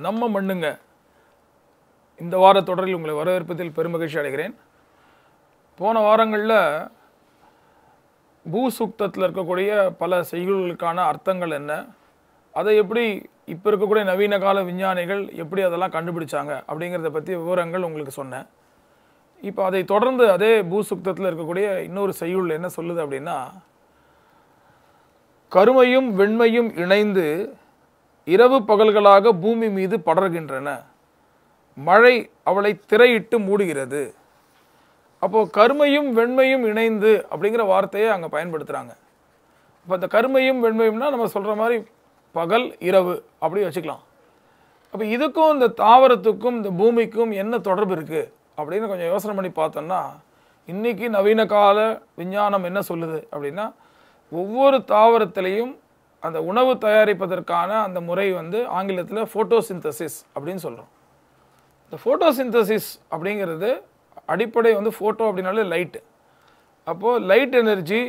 நம்ம மண்ணுங்க. இந்த வார தொடரில் உங்களை வரவேற்பதில் பெருமகிழ்ச்சி அடைகிறேன். போன வாரங்களில் பூசூக்தத்தில் இருக்கக்கூடிய பல செய்யுள்களுக்கான அர்த்தங்கள் என்ன, அதை எப்படி இப்போ இருக்கக்கூடிய நவீன கால விஞ்ஞானிகள் எப்படி அதெல்லாம் கண்டுபிடிச்சாங்க அப்படிங்கிறத பற்றி விவரங்கள் உங்களுக்கு சொன்னேன். இப்போ அதை தொடர்ந்து அதே பூசூக்தத்தில் இருக்கக்கூடிய இன்னொரு செய்யுள் என்ன சொல்லுது அப்படின்னா, கருமையும் வெண்மையும் இணைந்து இரவு பகல்களாக பூமி மீது படர்கின்றன, மழை அவளை திரையிட்டு மூடுகிறது. அப்போது கருமையும் வெண்மையும் இணைந்து அப்படிங்கிற வார்த்தையை அங்கே பயன்படுத்துகிறாங்க. இப்போ இந்த கருமையும் வெண்மையும்னா நம்ம சொல்கிற மாதிரி பகல் இரவு அப்படி வச்சுக்கலாம். அப்போ இதுக்கும் இந்த தாவரத்துக்கும் இந்த பூமிக்கும் என்ன தொடர்பு இருக்குது அப்படின்னு கொஞ்சம் யோசனை பண்ணி பார்த்தோம்னா, இன்றைக்கி நவீன கால விஞ்ஞானம் என்ன சொல்லுது அப்படின்னா, ஒவ்வொரு தாவரத்திலையும் அந்த உணவு தயாரிப்பதற்கான அந்த முறை ஆங்கிலத்தில் ஃபோட்டோசிந்தசிஸ் அப்படின்னு சொல்கிறோம். இந்த ஃபோட்டோசிந்தசிஸ் அப்படிங்கிறது அடிப்படை ஃபோட்டோ அப்படின்னாலே லைட்டு. அப்போது லைட் எனர்ஜி,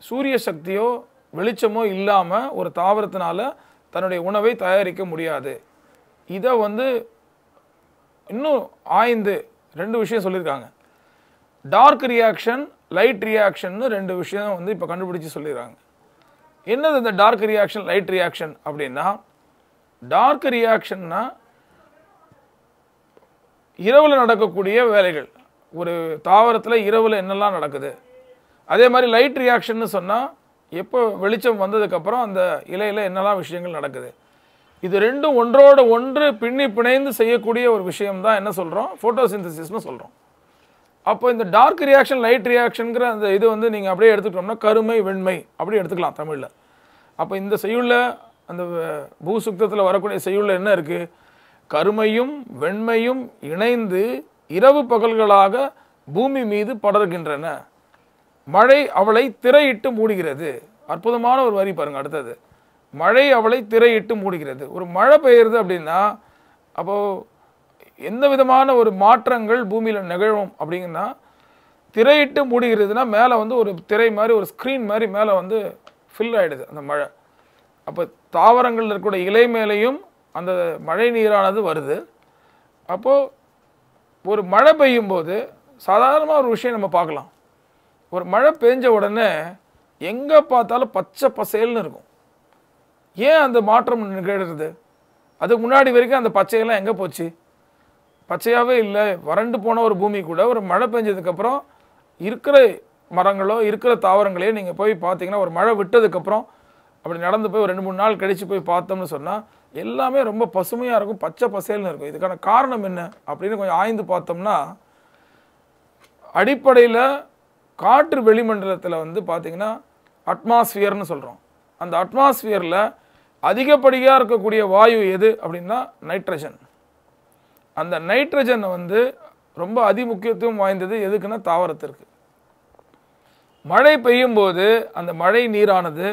சூரிய சக்தியோ வெளிச்சமோ இல்லாமல் ஒரு தாவரத்தினால தன்னுடைய உணவை தயாரிக்க முடியாது. இதை இன்னும் ஆய்ந்து 2 விஷயம் சொல்லியிருக்காங்க. டார்க் ரியாக்ஷன், லைட் ரியாக்ஷன்னு 2 விஷயம் இப்போ கண்டுபிடிச்சி சொல்லிடுறாங்க. என்னது இந்த டார்க் ரியாக்ஷன், லைட் ரியாக்ஷன் அப்படின்னா, டார்க் ரியாக்ஷன்னா இரவில் நடக்கக்கூடிய வேலைகள். ஒரு தாவரத்தில் இரவில் என்னெல்லாம் நடக்குது. அதே மாதிரி லைட் ரியாக்ஷன்னு சொன்னால் எப்போ வெளிச்சம் வந்ததுக்கப்புறம் அந்த இலையில் என்னெல்லாம் விஷயங்கள் நடக்குது. இது ரெண்டும் ஒன்றோடு ஒன்று பின்னி பிணைந்து செய்யக்கூடிய ஒரு விஷயம்தான் என்ன சொல்கிறோம், ஃபோட்டோசிந்தசிஸ்னு சொல்கிறோம். அப்போ இந்த டார்க் ரியாக்ஷன், லைட் ரியாக்ஷனுங்கிற அந்த இது நீங்கள் அப்படியே எடுத்துக்கிட்டோம்னா கருமை வெண்மை அப்படி எடுத்துக்கலாம் தமிழில். அப்போ இந்த செய்யுளில் அந்த பூசுக்தத்தில் வரக்கூடிய செய்யுளில் என்ன இருக்குது, கருமையும் வெண்மையும் இணைந்து இரவு பகல்களாக பூமி மீது படர்கின்றன, மழை அவளை திரையிட்டு மூடுகிறது. அற்புதமான ஒரு வரி பாருங்கள். அடுத்தது, மழை அவளை திரையிட்டு மூடுகிறது. ஒரு மழை பெய்யுறது அப்படின்னா அப்போது எந்த விதமான ஒரு மாற்றங்கள் பூமியில் நிகழும் அப்படிங்கன்னா, திரையிட்டு மூடுகிறதுனா மேலே ஒரு திரை மாதிரி, ஒரு ஸ்க்ரீன் மாதிரி மேலே ஃபில் ஆகிடுது அந்த மழை. அப்போ தாவரங்கள் இருக்கக்கூடிய இலை மேலேயும் அந்த மழை நீரானது வருது. அப்போது ஒரு மழை பெய்யும் போது சாதாரணமாக ஒரு விஷயம் நம்ம பார்க்கலாம். ஒரு மழை பெஞ்ச உடனே எங்கே பார்த்தாலும் பச்சை பசேல்னு இருக்கும். ஏன் அந்த மாற்றம் நிகழ்கிறது? அதுக்கு முன்னாடி வரைக்கும் அந்த பச்சையெல்லாம் எங்கே போச்சு? பச்சையாகவே இல்லை. வறண்டு போன ஒரு பூமி கூட ஒரு மழை பெஞ்சதுக்கப்புறம் இருக்கிற மரங்களோ இருக்கிற தாவரங்களையோ நீங்கள் போய் பார்த்தீங்கன்னா, ஒரு மழை விட்டதுக்கப்புறம் அப்படி நடந்து போய் ஒரு 2-3 நாள் கழித்து போய் பார்த்தோம்னு சொன்னால் எல்லாமே ரொம்ப பசுமையாக இருக்கும், பச்சை பசேல்னு இருக்கும். இதுக்கான காரணம் என்ன அப்படின்னு கொஞ்சம் ஆய்ந்து பார்த்தோம்னா, அடிப்படையில் காற்று வெளிமண்டலத்தில் பார்த்தீங்கன்னா அட்மாஸ்பியர்னு சொல்கிறோம். அந்த அட்மாஸ்பியரில் அதிகப்படியாக இருக்கக்கூடிய வாயு எது அப்படின்னா நைட்ரஜன். அந்த நைட்ரஜனை ரொம்ப அதிமுக்கியத்துவம் வாய்ந்தது எதுக்குன்னா தாவரத்திற்கு. மழை பெய்யும் போது அந்த மழை நீரானது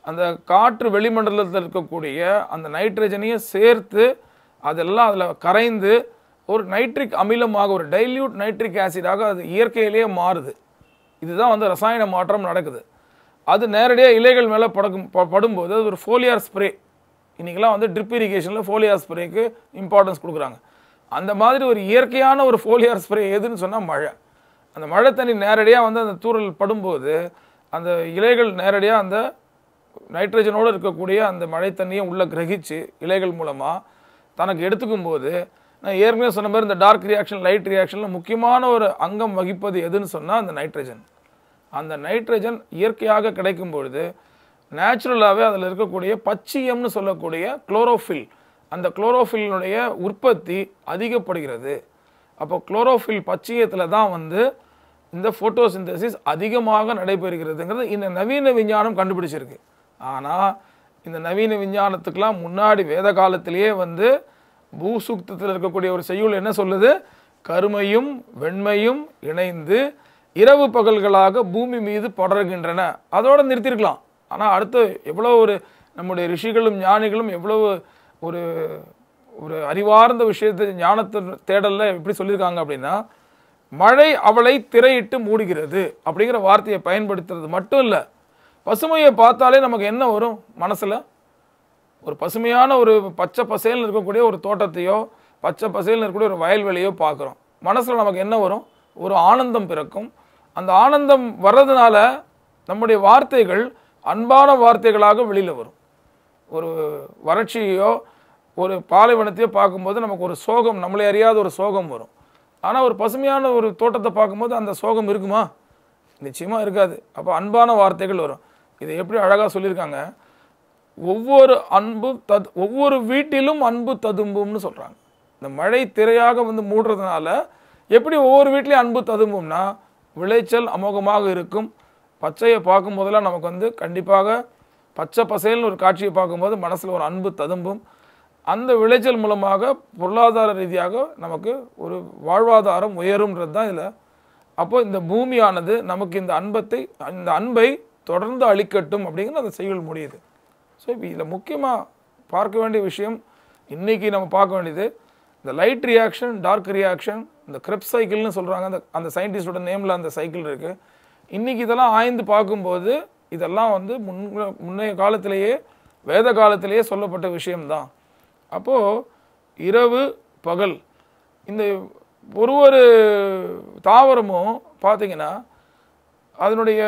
அந்த காற்று வெளிமண்டலத்தில் இருக்கக்கூடிய அந்த நைட்ரஜனையும் சேர்த்து அதெல்லாம் அதில் கரைந்து ஒரு நைட்ரிக் அமிலமாக, ஒரு டைல்யூட் நைட்ரிக் ஆசிடாக அது இயற்கையிலேயே மாறுது. இதுதான் ரசாயன மாற்றம் நடக்குது. அது நேரடியாக இலைகள் மேலே படும்போது அது ஒரு ஃபோலியார் ஸ்ப்ரே. இன்றைக்கெல்லாம் ட்ரிப் இரிகேஷனில் ஃபோலியார் ஸ்ப்ரேக்கு இம்பார்ட்டன்ஸ் கொடுக்குறாங்க. அந்த மாதிரி ஒரு இயற்கையான ஒரு ஃபோலியார் ஸ்ப்ரே எதுன்னு சொன்னால் மழை. அந்த மழை தண்ணி நேரடியாக அந்த தூறல் படும்போது அந்த இலைகள் நேரடியாக அந்த நைட்ரஜனோடு இருக்கக்கூடிய அந்த மழை தண்ணியை உள்ளே கிரகிச்சு இலைகள் மூலமாக தனக்கு எடுத்துக்கும் போது, நான் ஏற்கனவே சொன்ன மாதிரி இந்த டார்க் ரியாக்ஷன், லைட் ரியாக்ஷனில் முக்கியமான ஒரு அங்கம் வகிப்பது எதுன்னு சொன்னால் அந்த நைட்ரஜன். அந்த நைட்ரஜன் இயற்கையாக கிடைக்கும் பொழுது நேச்சுரலாகவே அதில் இருக்கக்கூடிய பச்சியம்னு சொல்லக்கூடிய குளோரோஃபில், அந்த குளோரோஃபில்னுடைய உற்பத்தி அதிகப்படுகிறது. அப்போ குளோரோஃபில் பச்சியத்தில் தான் இந்த ஃபோட்டோசிந்தசிஸ் அதிகமாக நடைபெறுகிறதுங்கிறது இந்த நவீன விஞ்ஞானம் கண்டுபிடிச்சிருக்கு. ஆனால் இந்த நவீன விஞ்ஞானத்துக்கெலாம் முன்னாடி வேத காலத்திலேயே பூசூக்தத்தில் இருக்கக்கூடிய ஒரு செய்யுள் என்ன சொல்லுது, கருமையும் வெண்மையும் இணைந்து இரவு பகல்களாக பூமி மீது படர்கின்றன. அதோடு நிறுத்திருக்கலாம். ஆனால் அடுத்து எவ்வளோ ஒரு நம்முடைய ரிஷிகளும் ஞானிகளும் எவ்வளவு ஒரு ஒரு அறிவார்ந்த விஷயத்தை ஞானத்தை தேடலில் எப்படி சொல்லியிருக்காங்க அப்படின்னா, மழை அவளை திரையிட்டு மூடுகிறது அப்படிங்கிற வார்த்தையை பயன்படுத்துறது மட்டும் இல்லை, பசுமையை பார்த்தாலே நமக்கு என்ன வரும் மனசில், ஒரு பசுமையான ஒரு பச்சை பசேல்னு இருக்கக்கூடிய ஒரு தோட்டத்தையோ பச்சை பசேல்னு இருக்கக்கூடிய ஒரு வயல்வெளியோ பார்க்குறோம். மனசில் நமக்கு என்ன வரும்? ஒரு ஆனந்தம் பிறக்கும். அந்த ஆனந்தம் வர்றதுனால நம்முடைய வார்த்தைகள் அன்பான வார்த்தைகளாக வெளியில் வரும். ஒரு வறட்சியோ ஒரு பாலைவனத்தையோ பார்க்கும்போது நமக்கு ஒரு சோகம், நம்மளே அறியாத ஒரு சோகம் வரும். ஆனால் ஒரு பசுமையான ஒரு தோட்டத்தை பார்க்கும்போது அந்த சோகம் இருக்குமா? நிச்சயமாக இருக்காது. அப்போ அன்பான வார்த்தைகள் வரும். இதை எப்படி அழகாக சொல்லியிருக்காங்க, ஒவ்வொரு வீட்டிலும் அன்பு ததும்பும்னு சொல்கிறாங்க. இந்த மழை திரையாக வந்து மூடுறதுனால எப்படி ஒவ்வொரு வீட்லேயும் அன்பு ததும்பும்னா விளைச்சல் அமோகமாக இருக்கும். பச்சையை பார்க்கும் போதெல்லாம் நமக்கு வந்து கண்டிப்பாக பச்சை பசேல்னு ஒரு காட்சியை பார்க்கும்போது மனசில் ஒரு அன்பு ததும்பும். அந்த விளைச்சல் மூலமாக பொருளாதார ரீதியாக நமக்கு ஒரு வாழ்வாதாரம் உயரும்ன்றது தான் இதில். அப்போ இந்த பூமியானது நமக்கு இந்த அன்பை தொடர்ந்து அளிக்கட்டும் அப்படிங்கிற அந்த செய்யுள் முடியுது. ஸோ இப்போ இதில் முக்கியமாக பார்க்க வேண்டிய விஷயம், இன்றைக்கி நம்ம பார்க்க வேண்டியது இந்த லைட் ரியாக்ஷன், டார்க் ரியாக்ஷன், இந்த கிரெப்ஸ் சைக்கிள்னு சொல்கிறாங்க. அந்த சயின்டிஸ்டோட நேமில் அந்த சைக்கிள் இருக்குது. இன்றைக்கி இதெல்லாம் ஆய்ந்து பார்க்கும்போது இதெல்லாம் வந்து முன்னைய காலத்திலேயே வேத காலத்திலேயே சொல்லப்பட்ட விஷயம்தான். அப்போது இரவு பகல் இந்த ஒரு தாவரமும் பார்த்திங்கன்னா அதனுடைய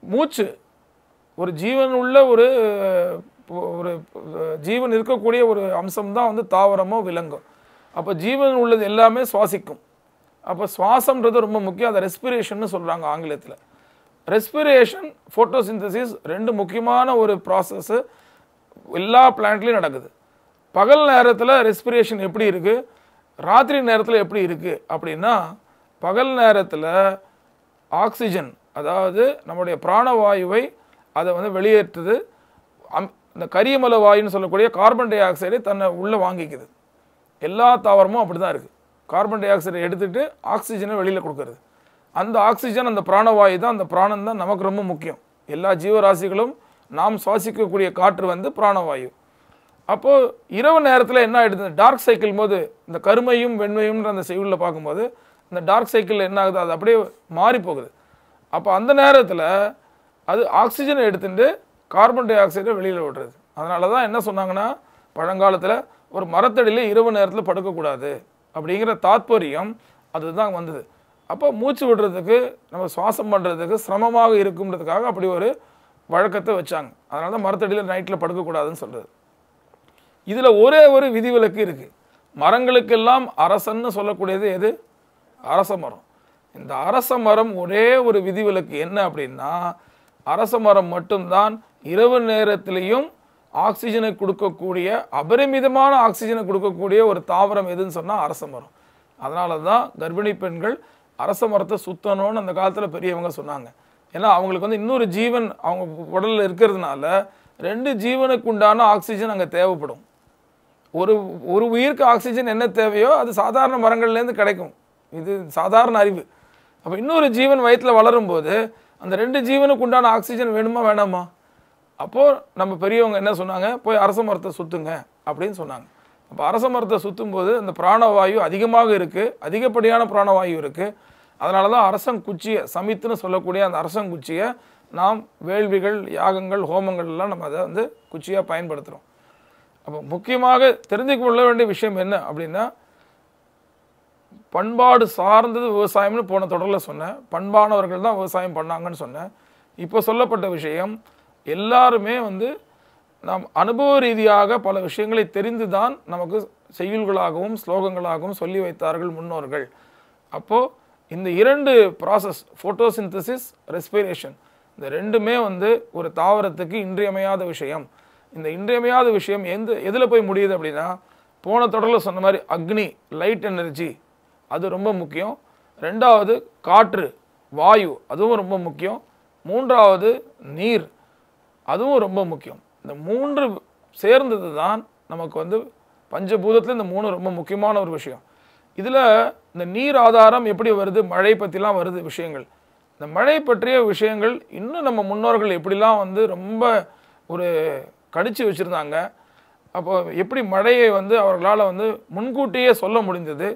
மூச்சு ஒரு ஜீவன் உள்ள ஒரு ஜீவன் இருக்கக்கூடிய ஒரு அம்சம்தான் வந்து தாவரமோ விலங்கும். அப்போ ஜீவன் உள்ளது எல்லாமே சுவாசிக்கும். அப்போ சுவாசம்ன்றது ரொம்ப முக்கியம். அதை ரெஸ்பிரேஷன்னு சொல்கிறாங்க ஆங்கிலத்தில். ரெஸ்பிரேஷன், ஃபோட்டோசிந்தசிஸ் ரெண்டு முக்கியமான ஒரு ப்ராசஸ்ஸு எல்லா பிளான்ட்லேயும் நடக்குது. பகல் நேரத்தில் ரெஸ்பிரேஷன் எப்படி இருக்குது, ராத்திரி நேரத்தில் எப்படி இருக்குது அப்படின்னா, பகல் நேரத்தில் ஆக்சிஜன், அதாவது நம்முடைய பிராணவாயுவை அதை வந்து வெளியேற்றுது. இந்த கரியமல வாயுன்னு சொல்லக்கூடிய கார்பன் டை ஆக்சைடை தன்னை உள்ளே வாங்கிக்குது. எல்லா தாவரமும் அப்படி தான் இருக்குது. கார்பன் டை ஆக்சைடை எடுத்துகிட்டு ஆக்சிஜனை வெளியில் கொடுக்கறது. அந்த ஆக்சிஜன், அந்த பிராணவாயு தான், அந்த பிராணம் தான் நமக்கு ரொம்ப முக்கியம். எல்லா ஜீவராசிகளும் நாம் சுவாசிக்கக்கூடிய காற்று வந்து பிராணவாயு. அப்போது இரவு நேரத்தில் என்ன ஆகிடுது, டார்க் சைக்கிள் போது இந்த கருமையும் வெண்மையும்ன்ற அந்த செய்யுளில் பார்க்கும்போது இந்த டார்க் சைக்கிள் என்ன ஆகுது, அது அப்படியே மாறி போகுது. அப்போ அந்த நேரத்தில் அது ஆக்சிஜனை எடுத்துட்டு கார்பன் டை ஆக்சைடை வெளியில் விடுறது. அதனால தான் என்ன சொன்னாங்கன்னா, பழங்காலத்தில் ஒரு மரத்தடியில் இரவு நேரத்தில் படுக்கக்கூடாது அப்படிங்கிற தாத்பரியம் அதுதான் வந்தது. அப்போ மூச்சு விடுறதுக்கு, நம்ம சுவாசம் பண்ணுறதுக்கு சிரமமாக இருக்குன்றதுக்காக அப்படி ஒரு வழக்கத்தை வச்சாங்க. அதனால தான் மரத்தடியில் நைட்டில் படுக்கக்கூடாதுன்னு சொல்கிறது. இதில் ஒரே ஒரு விதிவிலக்கு இருக்குது. மரங்களுக்கெல்லாம் அரசன்னு சொல்லக்கூடியது எது? அரச மரம். இந்த அரச மரம் ஒரே ஒரு விதிவிலக்கு என்ன அப்படின்னா, அரச மரம் மட்டும்தான் இரவு நேரத்திலையும் ஆக்சிஜனை கொடுக்கக்கூடிய, அபரிமிதமான ஆக்சிஜனை கொடுக்கக்கூடிய ஒரு தாவரம் எதுன்னு சொன்னால் அரச மரம். அதனால தான் கர்ப்பிணி பெண்கள் அரச மரத்தை சுத்தணும்னு அந்த காலத்தில் பெரியவங்க சொன்னாங்க. ஏன்னா அவங்களுக்கு வந்து இன்னொரு ஜீவன் அவங்க உடலில் இருக்கிறதுனால ரெண்டு ஜீவனுக்கு உண்டான ஆக்சிஜன் அங்கே தேவைப்படும். ஒரு உயிருக்கு ஆக்சிஜன் என்ன தேவையோ அது சாதாரண மரங்கள்லேருந்து கிடைக்கும். இது சாதாரண அறிவு. அப்போ இன்னொரு ஜீவன் வயிற்றில் வளரும்போது அந்த ரெண்டு ஜீவனுக்கு உண்டான ஆக்சிஜன் வேணுமா வேணாமா? அப்போது நம்ம பெரியவங்க என்ன சொன்னாங்க, போய் அரச மரத்தை சுற்றுங்க அப்படின்னு சொன்னாங்க. அப்போ அரச மரத்தை சுற்றும் போது அந்த பிராணவாயு அதிகமாக இருக்குது, அதிகப்படியான பிராணவாயு இருக்குது. அதனால தான் அரசங்குச்சியை, சமித்துன்னு சொல்லக்கூடிய அந்த அரசங்குச்சியை நாம் வேள்விகள், யாகங்கள், ஹோமங்கள் எல்லாம் நம்ம அதை வந்து குச்சியாக பயன்படுத்துகிறோம். அப்போ முக்கியமாக தெரிஞ்சுக்க கொள்ள வேண்டிய விஷயம் என்ன அப்படின்னா, பண்பாடு சார்ந்தது விவசாயம்னு போன தொடரில் சொன்னேன். பண்பானவர்கள் தான் விவசாயம் பண்ணாங்கன்னு சொன்னேன். இப்போ சொல்லப்பட்ட விஷயம், எல்லாருமே வந்து நாம் அனுபவ ரீதியாக பல விஷயங்களை தெரிந்து தான் நமக்கு செய்யுள்களாகவும் ஸ்லோகங்களாகவும் சொல்லி வைத்தார்கள் முன்னோர்கள். அப்போது இந்த இரண்டு ப்ராசஸ், ஃபோட்டோசிந்தசிஸ், ரெஸ்பிரேஷன், இந்த ரெண்டுமே வந்து ஒரு தாவரத்துக்கு இன்றியமையாத விஷயம். இந்த இன்றியமையாத விஷயம் எதில் போய் முடியுது அப்படின்னா, போன தொடரில் சொன்ன மாதிரி அக்னி, லைட் எனர்ஜி, அது ரொம்ப முக்கியம். ரெண்டாவது காற்று, வாயு, அதுவும் ரொம்ப முக்கியம். மூன்றாவது நீர், அதுவும் ரொம்ப முக்கியம். இந்த மூன்று சேர்ந்தது தான் நமக்கு வந்து பஞ்சபூதத்தில் இந்த மூணு ரொம்ப முக்கியமான ஒரு விஷயம். இதில் இந்த நீர் ஆதாரம் எப்படி வருது, மழை பற்றிலாம் வருது விஷயங்கள். இந்த மழை பற்றிய விஷயங்கள் இன்னும் நம்ம முன்னோர்கள் எப்படிலாம் வந்து ரொம்ப ஒரு கணிச்சு வச்சுருந்தாங்க. அப்போ எப்படி மழையை வந்து அவர்களால் வந்து முன்கூட்டியே சொல்ல முடிந்தது,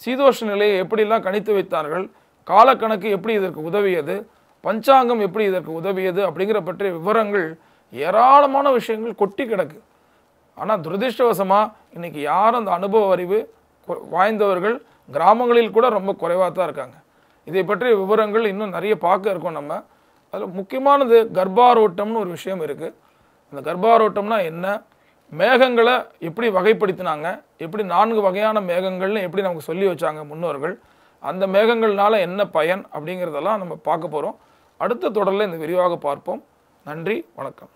சீதோஷ்ண நிலையை எப்படிலாம் கணித்து வைத்தார்கள், காலக்கணக்கு எப்படி இதற்கு உதவியது, பஞ்சாங்கம் எப்படி இதற்கு உதவியது அப்படிங்கிற பற்றிய விவரங்கள் ஏராளமான விஷயங்கள் கொட்டி கிடக்கு. ஆனால் துரதிர்ஷ்டவசமாக இன்றைக்கி யாரும் அந்த அனுபவ அறிவு வாய்ந்தவர்கள் கிராமங்களில் கூட ரொம்ப குறைவாக தான் இருக்காங்க. இதை பற்றிய விவரங்கள் இன்னும் நிறைய பார்க்க இருக்கோம். நம்ம அதில் முக்கியமானது கர்ப்பாரோட்டம்னு ஒரு விஷயம் இருக்குது. அந்த கர்ப்பாரோட்டம்னா என்ன, மேகங்களை எப்படி வகைப்படுத்தினாங்க, எப்படி 4 வகையான மேகங்கள்னு எப்படி நமக்கு சொல்லி வச்சாங்க முன்னோர்கள், அந்த மேகங்கள்னால என்ன பயன் அப்படிங்கிறதெல்லாம் நம்ம பார்க்க போகிறோம். அடுத்த தொடரில் இந்த விரிவாக பார்ப்போம். நன்றி, வணக்கம்.